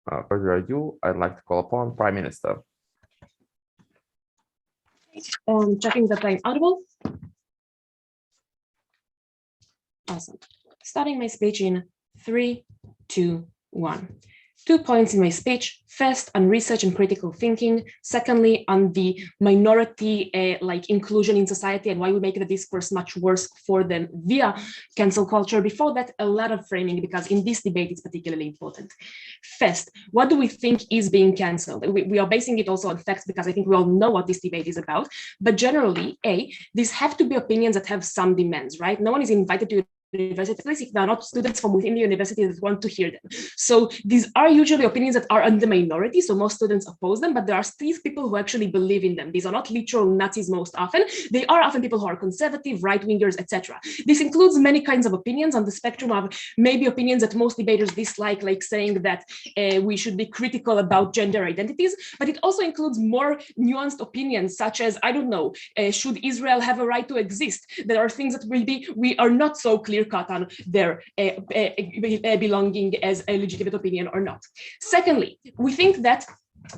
Further ado, I'd like to call upon Prime Minister. Checking that I'm audible. Awesome. Starting my speech in 3, 2, 1. 2 points in my speech. First, on research and critical thinking. Secondly, on the minority inclusion in society and why we make the discourse much worse for them via cancel culture. Before that, a lot of framing, because in this debate, it's particularly important. First, what do we think is being canceled? We are basing it also on facts, because I think we all know what this debate is about. But generally, these have to be opinions that have some demands, right? No one is invited to university, at least if they're not students from within the university that want to hear them. So these are usually opinions that are in the minority, so most students oppose them, but there are these people who actually believe in them. These are not literal Nazis most often. They are often people who are conservative, right-wingers, etc. This includes many kinds of opinions on the spectrum of maybe opinions that most debaters dislike, like saying that we should be critical about gender identities, but it also includes more nuanced opinions, such as, I don't know, should Israel have a right to exist? There are things that we are not so clear cut on their belonging as a legitimate opinion or not. Secondly, we think that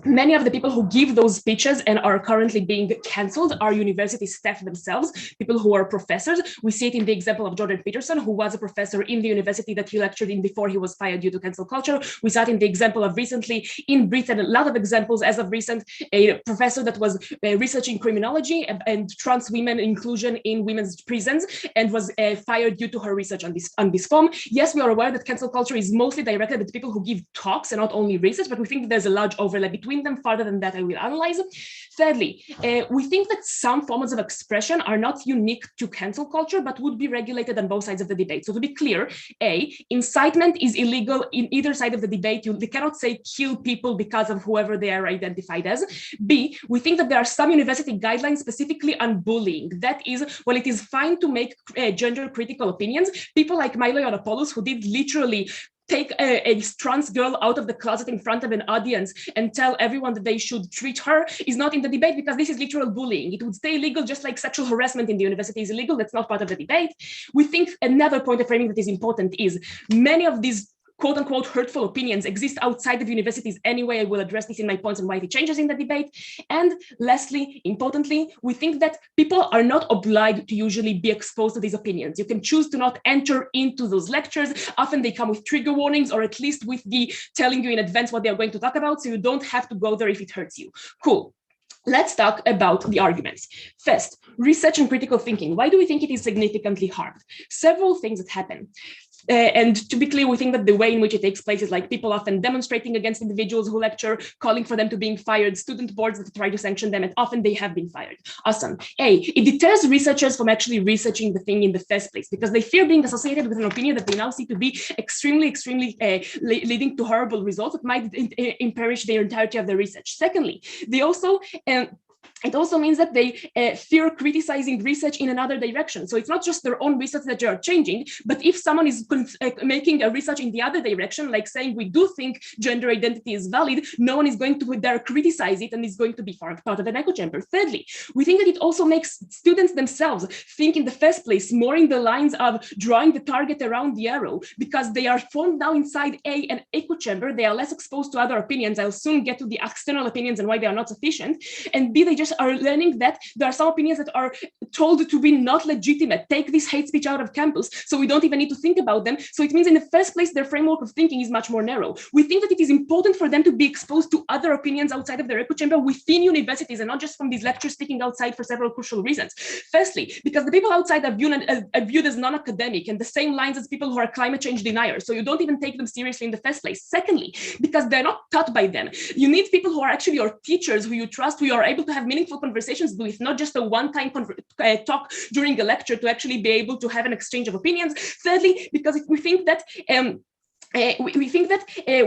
many of the people who give those speeches and are currently being canceled are university staff themselves, people who are professors. We see it in the example of Jordan Peterson, who was a professor in the university that he lectured in before he was fired due to cancel culture. We saw it in the example of recently in Britain, a lot of examples as of recent, a professor that was researching criminology and trans women inclusion in women's prisons and was fired due to her research on this form. Yes, we are aware that cancel culture is mostly directed at people who give talks and not only research, but we think that there's a large overlap between them. Further than that, I will analyze. Thirdly, we think that some forms of expression are not unique to cancel culture, but would be regulated on both sides of the debate. So to be clear, incitement is illegal in either side of the debate. They cannot say kill people because of whoever they are identified as. B, we think that there are some university guidelines specifically on bullying. That is, while it is fine to make gender critical opinions, people like Milo Yiannopoulos, who did literally take a trans girl out of the closet in front of an audience and tell everyone that they should treat her, is not in the debate, because this is literal bullying. It would stay illegal, just like sexual harassment in the university is illegal. That's not part of the debate. We think another point of framing that is important is many of these quote unquote hurtful opinions exist outside of universities anyway. I will address this in my points on why it changes in the debate. And lastly, importantly, we think that people are not obliged to usually be exposed to these opinions. You can choose to not enter into those lectures. Often they come with trigger warnings, or at least with the telling you in advance what they are going to talk about, so you don't have to go there if it hurts you. Cool. Let's talk about the arguments. First, research and critical thinking. Why do we think it is significantly harmed? Several things that happen. And to be clear, we think that the way in which it takes place is like people often demonstrating against individuals who lecture, calling for them to being fired, student boards that try to sanction them, and often they have been fired. Awesome. It deters researchers from actually researching the thing in the first place, because they fear being associated with an opinion that they now see to be extremely leading to horrible results that might imperil the entirety of their research. Secondly, they also it also means that they fear criticizing research in another direction. So it's not just their own research that they are changing, but if someone is making a research in the other direction, like saying we do think gender identity is valid, no one is going to dare criticize it and is going to be part of an echo chamber. Thirdly, we think that it also makes students themselves think in the first place more in the lines of drawing the target around the arrow, because they are formed now inside an echo chamber. They are less exposed to other opinions. I'll soon get to the external opinions and why they are not sufficient. And B, they just are learning that there are some opinions that are told to be not legitimate. Take this hate speech out of campus, so we don't even need to think about them. So it means in the first place, their framework of thinking is much more narrow. We think that it is important for them to be exposed to other opinions outside of their echo chamber within universities, and not just from these lectures speaking outside, for several crucial reasons. Firstly, because the people outside are viewed as non-academic and the same lines as people who are climate change deniers, so you don't even take them seriously in the first place. Secondly, because they're not taught by them. You need people who are actually your teachers, who you trust, who you are able to have meaningful conversations with, not just a one-time talk during a lecture, to actually be able to have an exchange of opinions. Thirdly, because we think that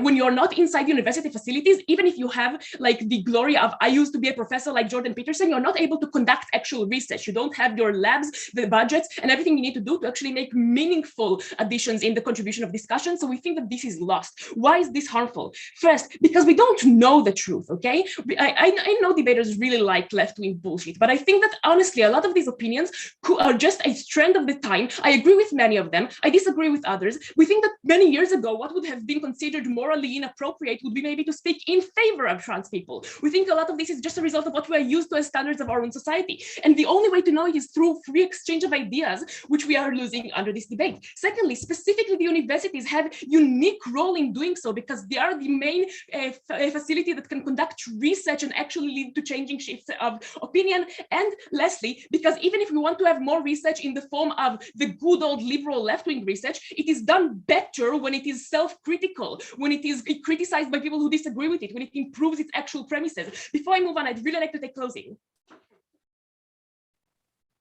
when you're not inside university facilities, even if you have like the glory of I used to be a professor like Jordan Peterson, you're not able to conduct actual research. You don't have your labs, the budgets, and everything you need to do to actually make meaningful additions in the contribution of discussion. So we think that this is lost. Why is this harmful? First, because we don't know the truth, okay? I know debaters really like left-wing bullshit, but I think that honestly, a lot of these opinions are just a trend of the time. I agree with many of them. I disagree with others. We think that many years ago, ago, what would have been considered morally inappropriate would be maybe to speak in favor of trans people. We think a lot of this is just a result of what we are used to as standards of our own society. And the only way to know it is through free exchange of ideas, which we are losing under this debate. Secondly, specifically, the universities have a unique role in doing so because they are the main facility that can conduct research and actually lead to changing shifts of opinion. And lastly, because even if we want to have more research in the form of the good old liberal left-wing research, it is done better when it is self-critical, when it is criticized by people who disagree with it, when it improves its actual premises. Before I move on, I'd really like to take closing.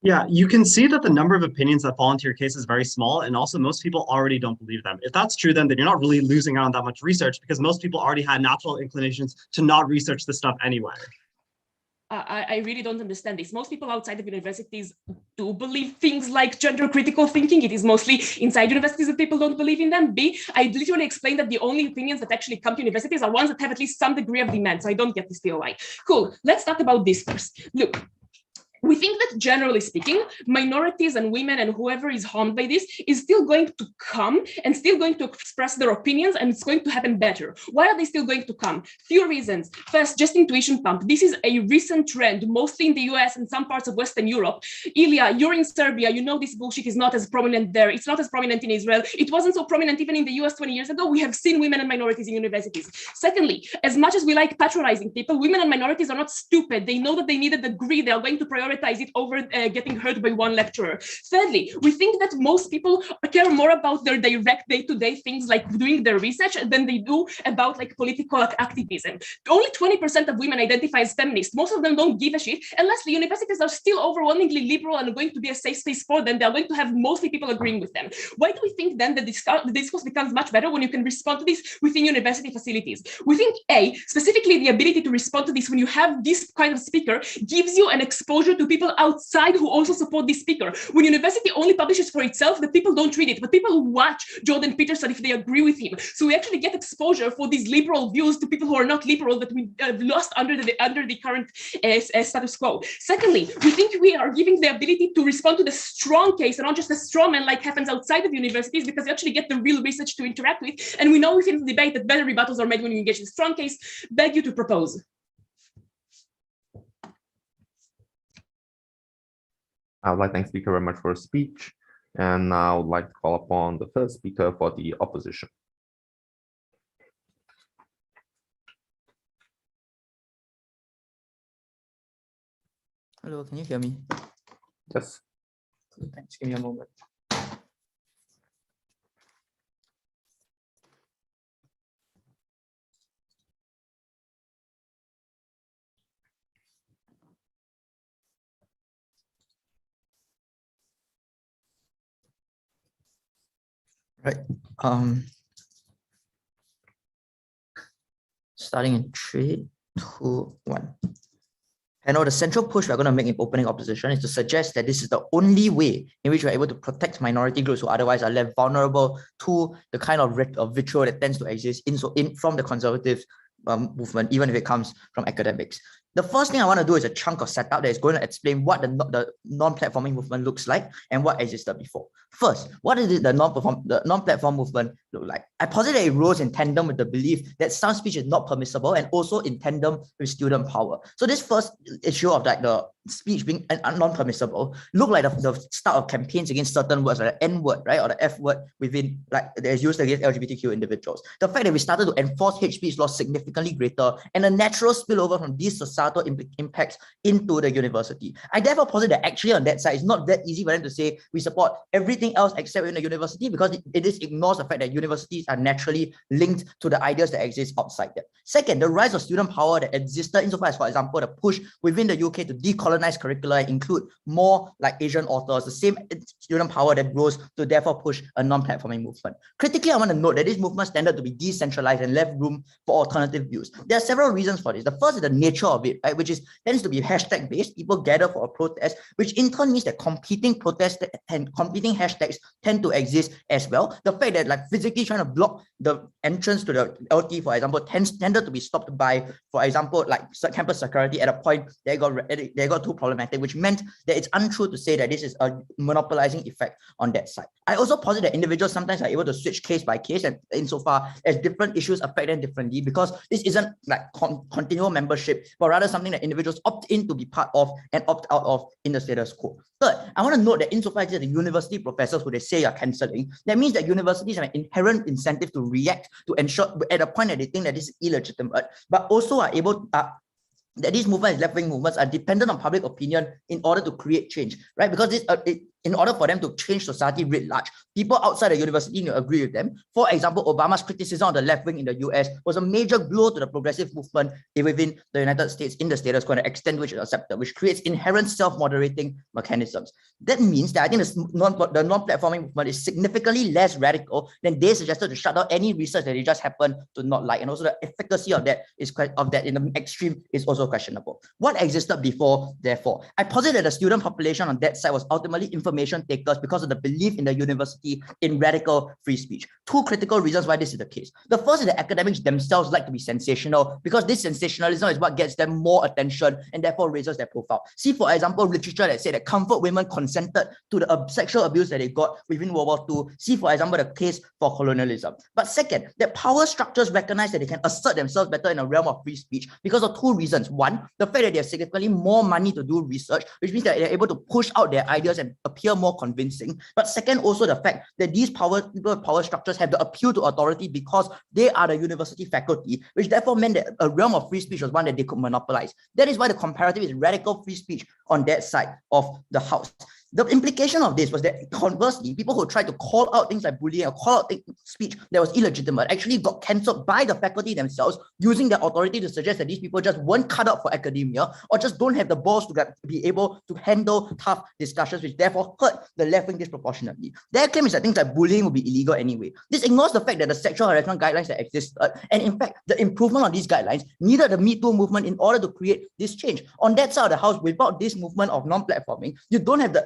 Yeah, you can see that the number of opinions that fall into your case is very small, and also most people already don't believe them. If that's true, then you're not really losing out on that much research because most people already had natural inclinations to not research this stuff anyway. I really don't understand this. Most people outside of universities do believe things like gender critical thinking. It is mostly inside universities that people don't believe in them. B, I literally explained that the only opinions that actually come to universities are ones that have at least some degree of demand. So I don't get this POI. Cool, let's talk about this first. Look, we think that generally speaking, minorities and women and whoever is harmed by this is still going to come and still going to express their opinions, and it's going to happen better. Why are they still going to come? Few reasons. First, just intuition pump. This is a recent trend, mostly in the US and some parts of Western Europe. Ilija, you're in Serbia. You know this bullshit is not as prominent there. It's not as prominent in Israel. It wasn't so prominent even in the US 20 years ago. We have seen women and minorities in universities. Secondly, as much as we like patronizing people, women and minorities are not stupid. They know that they need a degree. They are going to prioritize it over getting heard by one lecturer. Thirdly, we think that most people care more about their direct day-to-day things like doing their research than they do about like political activism. Only 20% of women identify as feminists. Most of them don't give a shit. And lastly, universities are still overwhelmingly liberal and going to be a safe space for them. They're going to have mostly people agreeing with them. Why do we think then that the discourse becomes much better when you can respond to this within university facilities? We think A, specifically the ability to respond to this when you have this kind of speaker gives you an exposure to people outside who also support this speaker. When university only publishes for itself, the people don't read it, but people watch Jordan Peterson if they agree with him. So we actually get exposure for these liberal views to people who are not liberal that we have lost under the current status quo. Secondly, we think we are giving the ability to respond to the strong case and not just the straw man like happens outside of universities, because you actually get the real research to interact with. And we know within the debate that better rebuttals are made when you engage in the strong case. Beg you to propose. I would like to thank the speaker very much for his speech, and I would like to call upon the first speaker for the opposition. Hello, can you hear me? Yes. Thanks, give me a moment. Right. Starting in 3, 2, 1. I know the central push we're going to make in opening opposition is to suggest that this is the only way in which we're able to protect minority groups who otherwise are left vulnerable to the kind of vitriol that tends to exist from the conservative movement, even if it comes from academics. The first thing I want to do is a chunk of setup that is going to explain what the non-platforming movement looks like and what existed before. First, what did the non-platform movement look like? I posit that it rose in tandem with the belief that some speech is not permissible and also in tandem with student power. So this first issue of like the speech being non-permissible looked like the start of campaigns against certain words, like the N word, right, or the F word within like that is used against LGBTQ individuals. The fact that we started to enforce hate speech laws significantly greater and a natural spillover from these societal impacts into the university. I therefore posit that actually on that side, it's not that easy for them to say we support everything else except in the university, because it ignores the fact that universities are naturally linked to the ideas that exist outside them. Second, the rise of student power that existed insofar as, for example, the push within the UK to decolonize curricula and include more like Asian authors, the same student power that grows to therefore push a non-platforming movement. Critically, I want to note that this movement tended to be decentralized and left room for alternative views. There are several reasons for this. The first is the nature of it. it, right? Which tends to be hashtag based. People gather for a protest, which in turn means that competing protests and competing hashtags tend to exist as well. The fact that like physically trying to block the entrance to the LT, for example, tended to be stopped by, for example, like campus security at a point they got too problematic, which meant that it's untrue to say that this is a monopolizing effect on that side. I also posit that individuals sometimes are able to switch case by case, and insofar as different issues affect them differently, because this isn't like continual membership, but rather something that individuals opt in to be part of and opt out of in the status quo. Third, I want to note that insofar as the university professors who they say are cancelling, that means that universities have an inherent incentive to react to ensure at a point that they think that this is illegitimate, but also are able that these movements, left-wing movements, are dependent on public opinion in order to create change, right? Because this, in order for them to change society writ large, people outside the university need to agree with them. For example, Obama's criticism of the left wing in the US was a major blow to the progressive movement within the United States in the status quo, and the extent which is accepted, which creates inherent self-moderating mechanisms. That means that I think the non-platforming movement is significantly less radical than they suggested to shut down any research that they just happen to not like, and also the efficacy of that in the extreme is also questionable. What existed before, therefore? I posit that the student population on that side was ultimately information takers because of the belief in the university in radical free speech. Two critical reasons why this is the case. The first is that academics themselves like to be sensational, because this sensationalism is what gets them more attention and therefore raises their profile. See, for example, literature that said that comfort women consented to the sexual abuse that they got within World War II. See, for example, the case for colonialism. But second, that power structures recognize that they can assert themselves better in the realm of free speech because of two reasons. One, the fact that they have significantly more money to do research, which means that they're able to push out their ideas and appear more convincing. But second, also the fact that these power structures have the appeal to authority because they are the university faculty, which therefore meant that a realm of free speech was one that they could monopolize. That is why the comparative is radical free speech on that side of the house. The implication of this was that, conversely, people who tried to call out things like bullying or call out speech that was illegitimate actually got cancelled by the faculty themselves, using their authority to suggest that these people just weren't cut out for academia or just don't have the balls to be able to handle tough discussions, which therefore hurt the left wing disproportionately. Their claim is that things like bullying will be illegal anyway. This ignores the fact that the sexual harassment guidelines that existed, and in fact, the improvement of these guidelines needed the Me Too movement in order to create this change. On that side of the house, without this movement of non-platforming, you don't have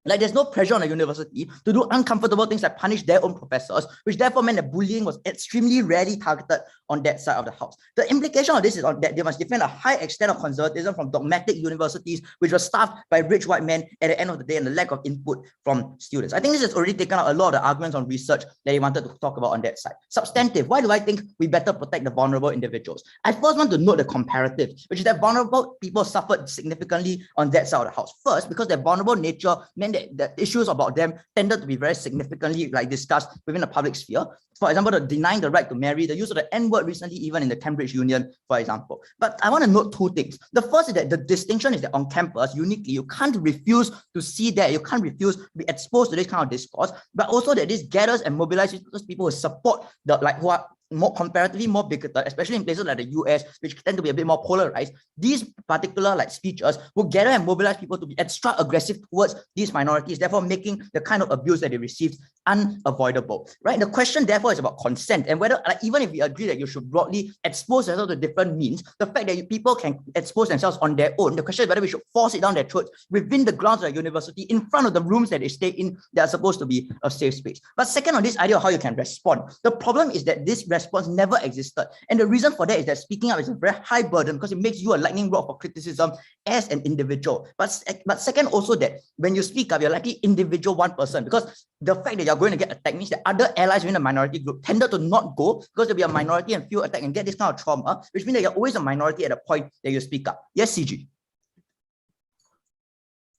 there's no pressure on the university to do uncomfortable things like punish their own professors, which therefore meant that bullying was extremely rarely targeted on that side of the house. The implication of this is that they must defend a high extent of conservatism from dogmatic universities, which were staffed by rich white men at the end of the day, and the lack of input from students. I think this has already taken out a lot of the arguments on research that he wanted to talk about on that side. Substantive, why do I think we better protect the vulnerable individuals? I first want to note the comparative, which is that vulnerable people suffered significantly on that side of the house. First, because their vulnerable nature meant that the issues about them tended to be very significantly discussed within the public sphere. For example, the denying the right to marry, the use of the N-word recently, even in the Cambridge Union, for example. But I want to note two things. The first is that the distinction is that on campus, uniquely, you can't refuse to see that, you can't refuse to be exposed to this kind of discourse, but also that this gathers and mobilizes those people who support who are comparatively more bigoted, especially in places like the US, which tend to be a bit more polarized. These particular speeches will gather and mobilize people to be extra aggressive towards these minorities, therefore making the kind of abuse that they received unavoidable, right? The question therefore is about consent, and whether even if we agree that you should broadly expose yourself to different means, the fact that people can expose themselves on their own, the question is whether we should force it down their throats within the grounds of the university, in front of the rooms that they stay in, that are supposed to be a safe space. But second, on this idea of how you can respond, the problem is that this response never existed, and the reason for that is that speaking up is a very high burden because it makes you a lightning rod for criticism as an individual. But second, also that when you speak up, you're likely individual one person, because the fact that you're going to get attacked means that other allies within the minority group tended to not go because there'll be a minority and feel attacked and get this kind of trauma, which means that you're always a minority at a point that you speak up. Yes, CG.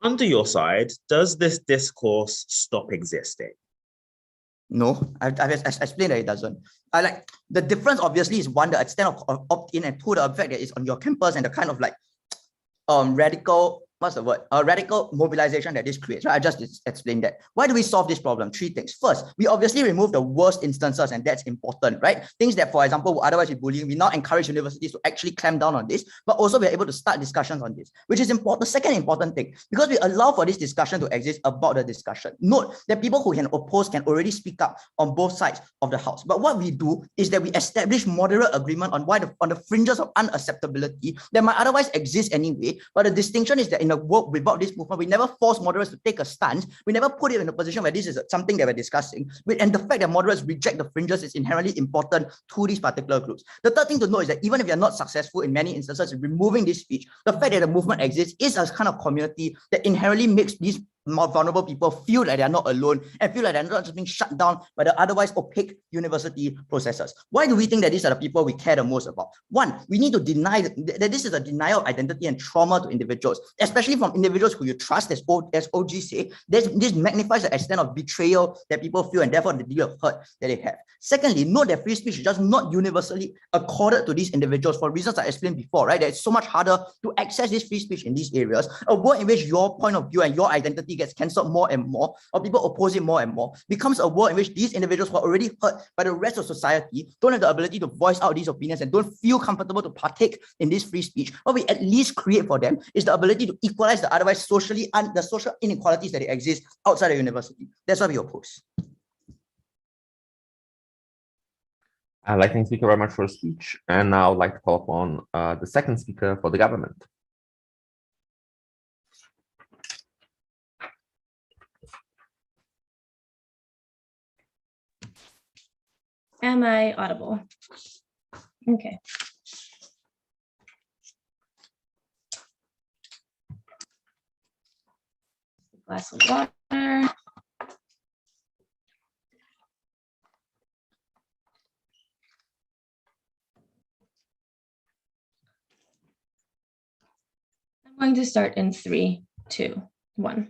Under your side, does this discourse stop existing? No, I've explained that it doesn't. The difference obviously is one, the extent of opt-in, and two, the effect that is on your campus and the kind of radical what's the word? A radical mobilization that this creates. Right? I just explained that. Why do we solve this problem? 3 things. First, we obviously remove the worst instances, and that's important, right? Things that, for example, would otherwise be bullying. We now encourage universities to actually clamp down on this, but also we're able to start discussions on this, which is important. The second important thing, because we allow for this discussion to exist about the discussion. Note that people who can oppose can already speak up on both sides of the house. But what we do is that we establish moderate agreement on on the fringes of unacceptability that might otherwise exist anyway. But the distinction is that in the work without this movement, we never force moderates to take a stance. We never put it in a position where this is something that we're discussing. And the fact that moderates reject the fringes is inherently important to these particular groups. The third thing to note is that even if you're not successful in many instances in removing this speech, the fact that the movement exists is a kind of community that inherently makes these more vulnerable people feel like they're not alone and feel like they're not just being shut down by the otherwise opaque university processes. Why do we think that these are the people we care the most about? One, we need to deny that this is a denial of identity and trauma to individuals, especially from individuals who you trust, as OG say. This magnifies the extent of betrayal that people feel and therefore the degree of hurt that they have. Secondly, note that free speech is just not universally accorded to these individuals for reasons I explained before, right? That it's so much harder to access this free speech in these areas. A world in which your point of view and your identity gets cancelled more and more, or people oppose it more and more, becomes a world in which these individuals who are already hurt by the rest of society don't have the ability to voice out these opinions and don't feel comfortable to partake in this free speech. What we at least create for them is the ability to equalize the otherwise the social inequalities that exist outside the university. That's what we oppose. Lightning speaker very much for a speech. And now I'd like to call upon the second speaker for the government. Am I audible? Okay. Glass of water. I'm going to start in 3, 2, 1.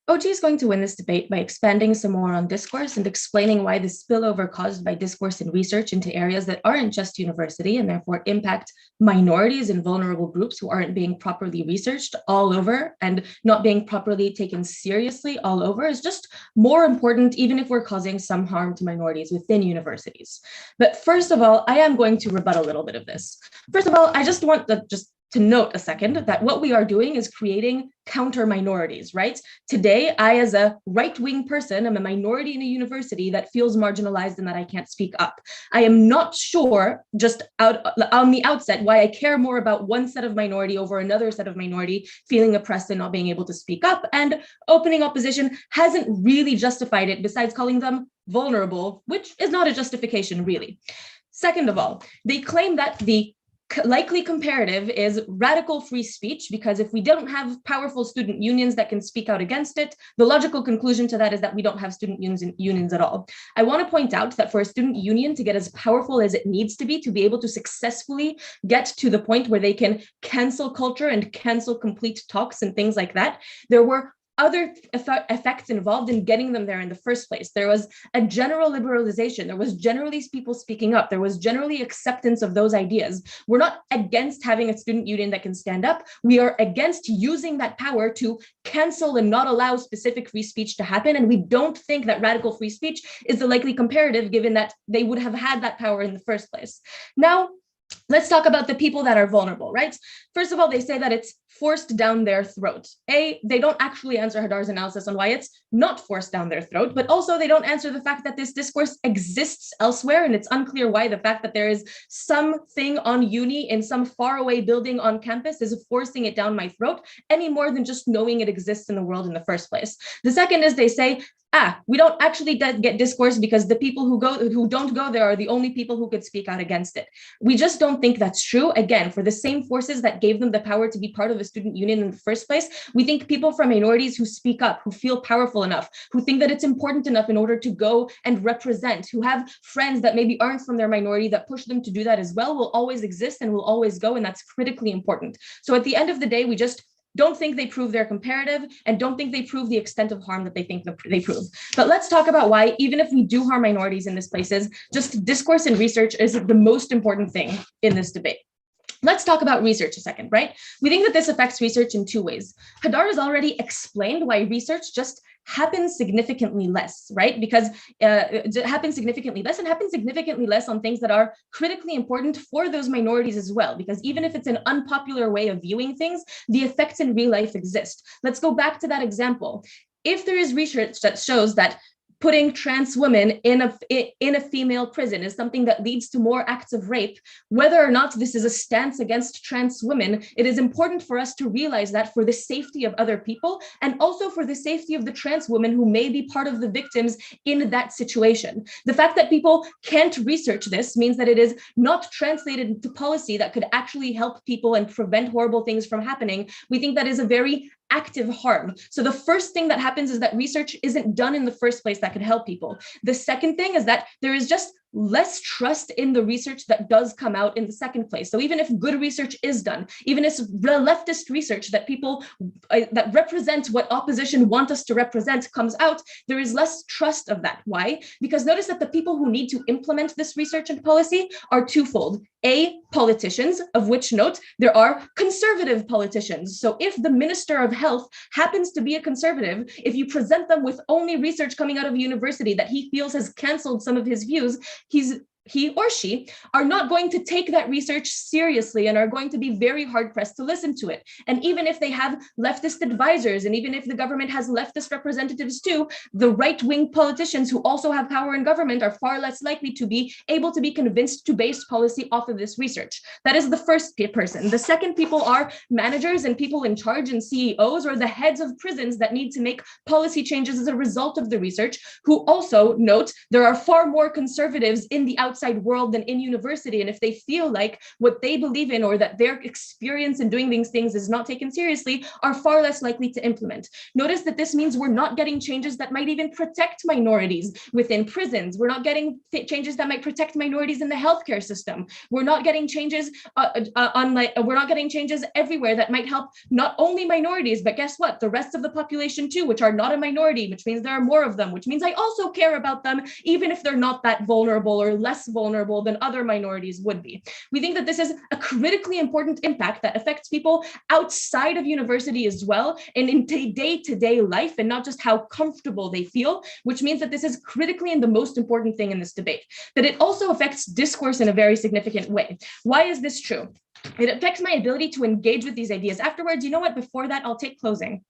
OG is going to win this debate by expanding some more on discourse and explaining why the spillover caused by discourse and research into areas that aren't just university and therefore impact minorities and vulnerable groups who aren't being properly researched all over and not being properly taken seriously all over is just more important, even if we're causing some harm to minorities within universities. But first of all, I am going to rebut a little bit of this. First of all, I just want to note a second that what we are doing is creating counter minorities, right? Today, I, as a right-wing person, am a minority in a university that feels marginalized and that I can't speak up. I am not sure, just on the outset, why I care more about one set of minority over another set of minority feeling oppressed and not being able to speak up. And opening opposition hasn't really justified it, besides calling them vulnerable, which is not a justification, really. Second of all, they claim that the likely comparative is radical free speech, because if we don't have powerful student unions that can speak out against it, the logical conclusion to that is that we don't have student unions at all. I want to point out that for a student union to get as powerful as it needs to be able to successfully get to the point where they can cancel culture and cancel complete talks and things like that, there were other effects involved in getting them there in the first place. There was a general liberalization. There was generally people speaking up. There was generally acceptance of those ideas. We're not against having a student union that can stand up. We are against using that power to cancel and not allow specific free speech to happen. And we don't think that radical free speech is the likely comparative, given that they would have had that power in the first place. Now, let's talk about the people that are vulnerable, right? First of all, they say that it's forced down their throat. They don't actually answer Hadar's analysis on why it's not forced down their throat, but also they don't answer the fact that this discourse exists elsewhere, and it's unclear why the fact that there is something on uni in some faraway building on campus is forcing it down my throat any more than just knowing it exists in the world in the first place. The second is they say, we don't actually get discourse because the people who don't go there are the only people who could speak out against it. We just don't think that's true. Again, for the same forces that gave them the power to be part of a student union in the first place, we think people from minorities who speak up, who feel powerful enough, who think that it's important enough in order to go and represent, who have friends that maybe aren't from their minority that push them to do that as well, will always exist and will always go, and that's critically important. So at the end of the day, we just don't think they prove their comparative and don't think they prove the extent of harm that they think they prove. But let's talk about why, even if we do harm minorities in these places, just discourse and research is the most important thing in this debate. Let's talk about research a second, right? We think that this affects research in two ways. Hadar has already explained why research just happens significantly less, right? Because it happens significantly less and happens significantly less on things that are critically important for those minorities as well. Because even if it's an unpopular way of viewing things, the effects in real life exist. Let's go back to that example. If there is research that shows that putting trans women in a female prison is something that leads to more acts of rape, whether or not this is a stance against trans women, it is important for us to realize that for the safety of other people and also for the safety of the trans women who may be part of the victims in that situation. The fact that people can't research this means that it is not translated into policy that could actually help people and prevent horrible things from happening. We think that is a very active harm. So the first thing that happens is that research isn't done in the first place that could help people. The second thing is that there is just less trust in the research that does come out in the second place. So even if good research is done, even if leftist research that people that represent what opposition want us to represent comes out, there is less trust of that. Why? Because notice that the people who need to implement this research and policy are twofold. A, politicians, of which note, there are conservative politicians. So if the Minister of Health happens to be a conservative, if you present them with only research coming out of a university that he feels has canceled some of his views, he or she are not going to take that research seriously and are going to be very hard pressed to listen to it. And even if they have leftist advisors, and even if the government has leftist representatives too, the right-wing politicians who also have power in government are far less likely to be able to be convinced to base policy off of this research. That is the first person. The second people are managers and people in charge and CEOs or the heads of prisons that need to make policy changes as a result of the research, who also note there are far more conservatives in the outside world than in university. And if they feel like what they believe in or that their experience in doing these things is not taken seriously, are far less likely to implement. Notice that this means we're not getting changes that might even protect minorities within prisons. We're not getting changes that might protect minorities in the healthcare system. We're not getting changes we're not getting changes everywhere that might help not only minorities, but guess what? The rest of the population too, which are not a minority, which means there are more of them, which means I also care about them, even if they're not that vulnerable or less vulnerable than other minorities would be. We think that this is a critically important impact that affects people outside of university as well, and in day-to-day life, and not just how comfortable they feel, which means that this is critically and the most important thing in this debate, that it also affects discourse in a very significant way. Why is this true? It affects my ability to engage with these ideas. Afterwards, you know what, before that, I'll take closing.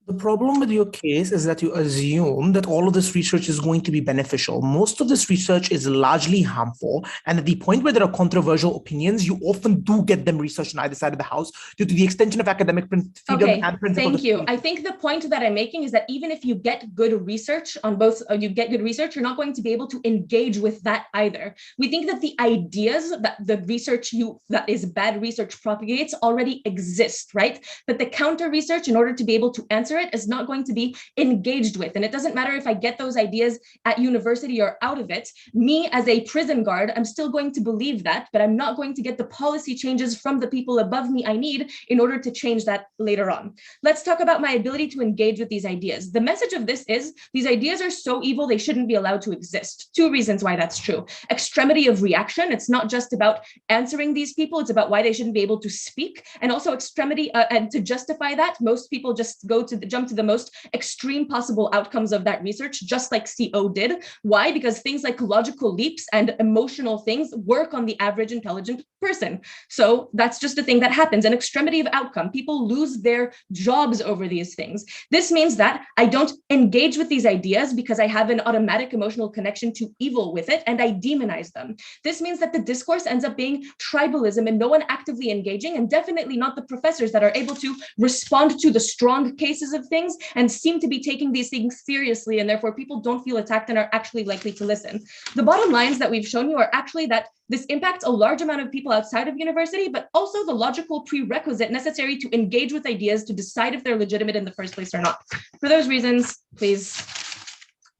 The problem with your case is that you assume that all of this research is going to be beneficial. Most of this research is largely harmful. And at the point where there are controversial opinions, you often do get them researched on either side of the house due to the extension of academic freedom and principle. Thank you. I think the point that I'm making is that even if you get good research on both, you're not going to be able to engage with that either. We think that the ideas that the research that is bad research propagates already exist, right? But the counter research, in order to be able to answer it, is not going to be engaged with. And it doesn't matter if I get those ideas at university or out of it. Me as a prison guard, I'm still going to believe that, but I'm not going to get the policy changes from the people above me I need in order to change that later on. Let's talk about my ability to engage with these ideas. The message of this is these ideas are so evil, they shouldn't be allowed to exist. Two reasons why that's true. Extremity of reaction. It's not just about answering these people, it's about why they shouldn't be able to speak. And also extremity, and to justify that, most people just jump to the most extreme possible outcomes of that research, just like CO did. Why? Because things like logical leaps and emotional things work on the average intelligent person. So that's just a thing that happens. An extremity of outcome. People lose their jobs over these things. This means that I don't engage with these ideas because I have an automatic emotional connection to evil with it, and I demonize them. This means that the discourse ends up being tribalism and no one actively engaging, and definitely not the professors that are able to respond to the strong cases of things and seem to be taking these things seriously, and therefore people don't feel attacked and are actually likely to listen. The bottom lines that we've shown you are actually that this impacts a large amount of people outside of university, but also the logical prerequisite necessary to engage with ideas to decide if they're legitimate in the first place or not. For those reasons, please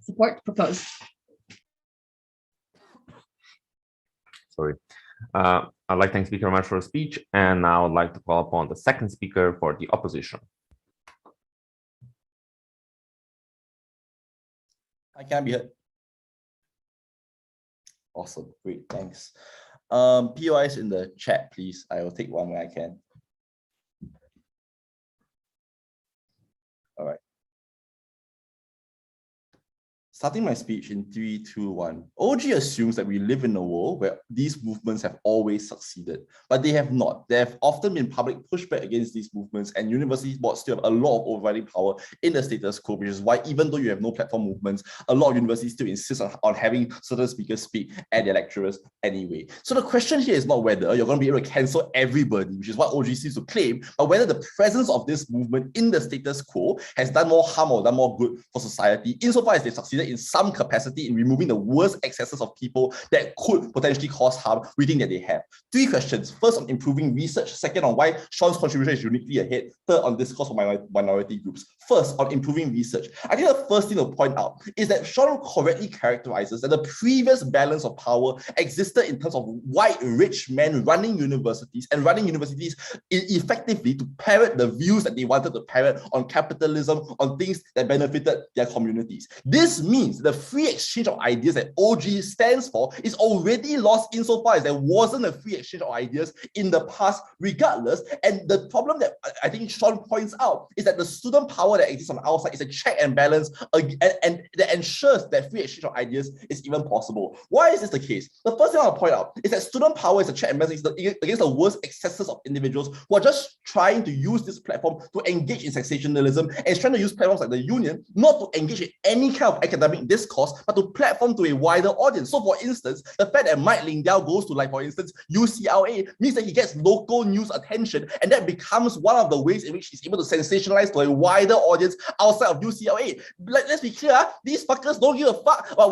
support, propose. Sorry. I'd like to thank Speaker very much for a speech, and now I'd like to call upon the second speaker for the opposition. I can be heard. Awesome, great, thanks. POIs in the chat, please. I will take one when I can. All right. Starting my speech in 3, 2, 1. OG assumes that we live in a world where these movements have always succeeded, but they have not. There have often been public pushback against these movements, and university boards still have a lot of overriding power in the status quo, which is why even though you have no platform movements, a lot of universities still insist on having certain speakers speak at their lecturers anyway. So the question here is not whether you're going to be able to cancel everybody, which is what OG seems to claim, but whether the presence of this movement in the status quo has done more harm or done more good for society, insofar as they succeeded in some capacity in removing the worst excesses of people that could potentially cause harm we think that they have. 3 questions. First, on improving research. Second, on why Sean's contribution is uniquely ahead. Third, on discourse for minority groups. First, on improving research. I think the first thing to point out is that Sean correctly characterizes that the previous balance of power existed in terms of white rich men running universities and running universities effectively to parrot the views that they wanted to parrot on capitalism, on things that benefited their communities. This means the free exchange of ideas that OG stands for is already lost insofar as there wasn't a free exchange of ideas in the past regardless. And the problem that I think Sean points out is that the student power that exists on our side is a check and balance and that ensures that free exchange of ideas is even possible. Why is this the case? The first thing I want to point out is that student power is a check and balance against the worst excesses of individuals who are just trying to use this platform to engage in sensationalism and is trying to use platforms like the union not to engage in any kind of academic discourse, but to platform to a wider audience. So for instance, the fact that Mike Lingdale goes to, like, for instance, UCLA means that he gets local news attention, and that becomes one of the ways in which he's able to sensationalize to a wider audience outside of UCLA. Like, let's be clear, these fuckers don't give a fuck about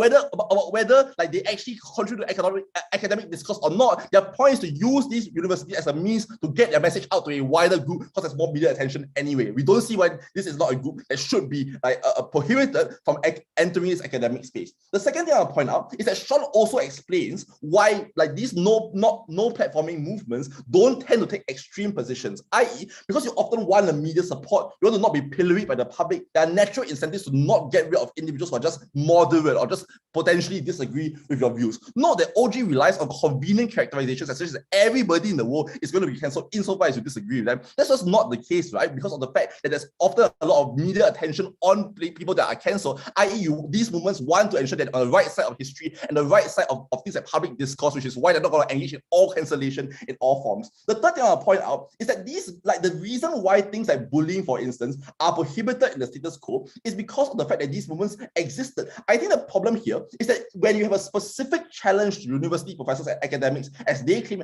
whether like they actually contribute to academic discourse or not. Their point is to use these universities as a means to get their message out to a wider group because there's more media attention anyway. We don't see why this is not a group that should be like prohibited from entering this academic space. The second thing I'll point out is that Sean also explains why like these no platforming movements don't tend to take extreme positions, i.e. because you often want the media support, you want to not be pilloried by the public, there are natural incentives to not get rid of individuals who are just moderate or just potentially disagree with your views. Note that OG relies on convenient characterizations such as everybody in the world is going to be cancelled insofar as you disagree with them. That's just not the case, right? Because of the fact that there's often a lot of media attention on people that are cancelled, i.e. these movements want to ensure that on the right side of history and the right side of things like public discourse, which is why they're not going to engage in all cancellation in all forms. The third thing I want to point out is that these, like the reason why things like bullying, for instance, are prohibited in the status quo is because of the fact that these movements existed. I think the problem here is that when you have a specific challenge to university professors and academics, as they claim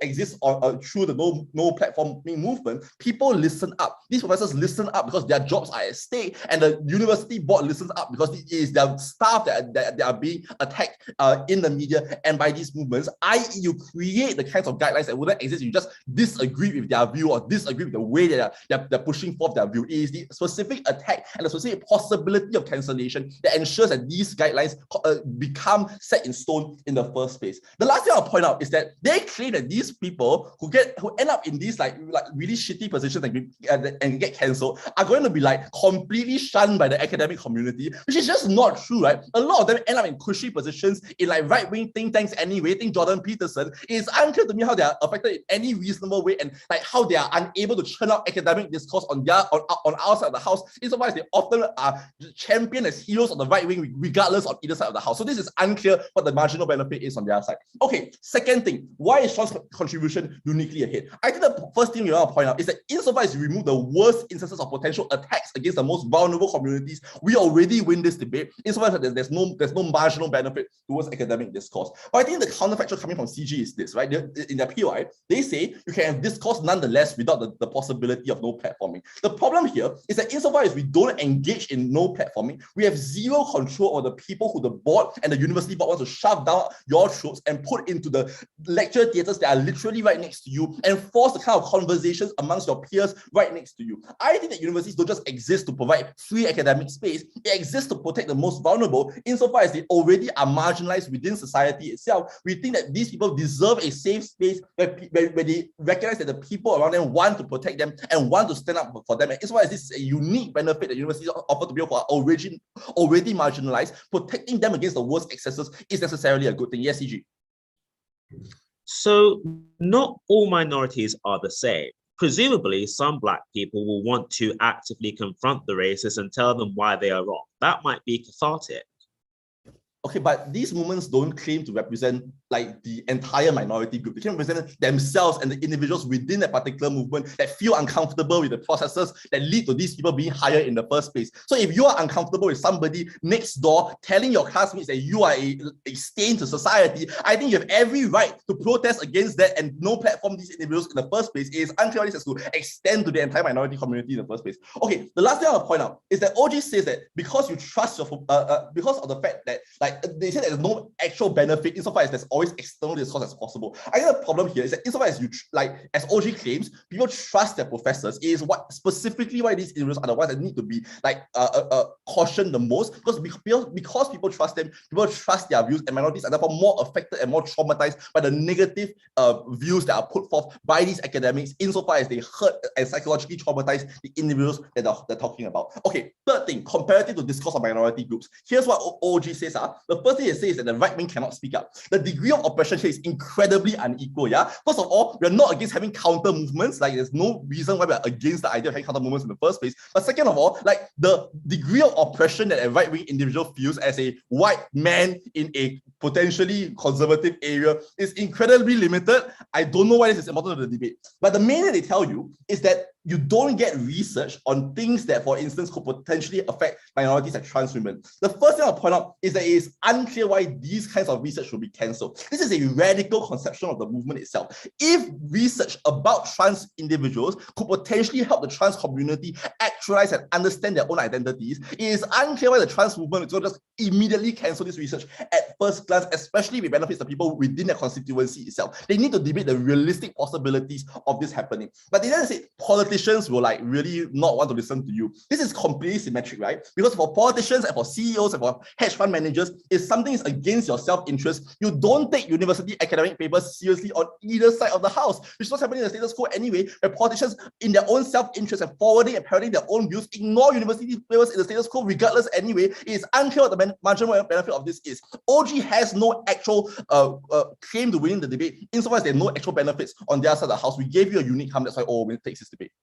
exists through the no platform movement, people listen up. These professors listen up because their jobs are at stake, and the university board listens up because it is their staff that are being attacked in the media and by these movements, i.e. you create the kinds of guidelines that wouldn't exist. You just disagree with their view or disagree with the way that they're pushing forth their view. It is the specific attack and the specific possibility of cancellation that ensures that these guidelines become set in stone in the first place. The last thing I'll point out is that they claim that these people who end up in these like really shitty positions and get cancelled are going to be like completely shunned by the academic community, which is just not true, right? A lot of them end up in cushy positions in like right-wing think tanks anyway. Think Jordan Peterson. It's unclear to me how they are affected in any reasonable way and like how they are unable to churn out academic discourse on our side of the house, insofar as they often are championed as heroes on the right wing regardless on either side of the house. So this is unclear what the marginal benefit is on their side. Okay, second thing, why is Sean's contribution uniquely ahead? I think the first thing we want to point out is that insofar as you remove the worst instances of potential attacks against the most vulnerable communities, we already win this debate. Insofar as there's no marginal benefit towards academic discourse. But I think the counterfactual coming from CG is this, right? In their POI, they say you can have discourse nonetheless without the possibility of no platforming. The problem here is that insofar as we don't engage in no platforming, we have zero control over the people who the board and the university board wants to shove down your throats and put into the lecture theatres that are literally right next to you and force the kind of conversations amongst your peers right next to you. I think that universities don't just exist to provide free academic space, it exists to protect the most vulnerable insofar as they already are marginalized within society itself. We think that these people deserve a safe space where they recognize that the people around them want to protect them and want to stand up for them. And insofar as this is a unique benefit that universities offer to people who are already marginalized, protecting them against the worst excesses is necessarily a good thing. Yes, CG. So not all minorities are the same. Presumably, some Black people will want to actively confront the racists and tell them why they are wrong. That might be cathartic. Okay, but these movements don't claim to represent like the entire minority group. They can represent themselves and the individuals within a particular movement that feel uncomfortable with the processes that lead to these people being hired in the first place. So if you are uncomfortable with somebody next door telling your classmates that you are a stain to society, I think you have every right to protest against that and no platform these individuals in the first place. It is unclear this has to extend to the entire minority community in the first place. Okay, the last thing I'll point out is that OG says that because you trust your because of the fact that they say there's no actual benefit insofar as there's always external discourse as possible. I think the problem here is that insofar as you as OG claims, people trust their professors is what specifically why these individuals are the ones that need to be cautioned the most, because people trust them, people trust their views, and minorities are therefore more affected and more traumatized by the negative views that are put forth by these academics insofar as they hurt and psychologically traumatize the individuals that they're talking about. Okay, third thing, comparative to discourse of minority groups. Here's what OG says. The first thing it says is that the right wing cannot speak up. The degree of oppression here is incredibly unequal. Yeah. First of all, we're not against having counter movements. Like, there's no reason why we're against the idea of having counter movements in the first place. But second of all, like, the degree of oppression that a right wing individual feels as a white man in a potentially conservative area is incredibly limited. I don't know why this is important to the debate. But the main thing they tell you is that you don't get research on things that, for instance, could potentially affect minorities like trans women. The first thing I'll point out is that it is unclear why these kinds of research should be cancelled. This is a radical conception of the movement itself. If research about trans individuals could potentially help the trans community actualize and understand their own identities, it is unclear why the trans movement is going to just immediately cancel this research at first glance, especially if it benefits the people within their constituency itself. They need to debate the realistic possibilities of this happening. But they then say politicians will really not want to listen to you. This is completely symmetric, right? Because for politicians and for CEOs and for hedge fund managers, if something is against your self-interest, you don't take university academic papers seriously on either side of the house, which is what's happening in the status quo anyway, where politicians in their own self-interest and forwarding and parroting their own views ignore university papers in the status quo regardless anyway. It is unclear what the marginal benefit of this is. OG has no actual claim to winning the debate insofar as there are no actual benefits on their side of the house. We gave you a unique harm, that's why all takes this debate.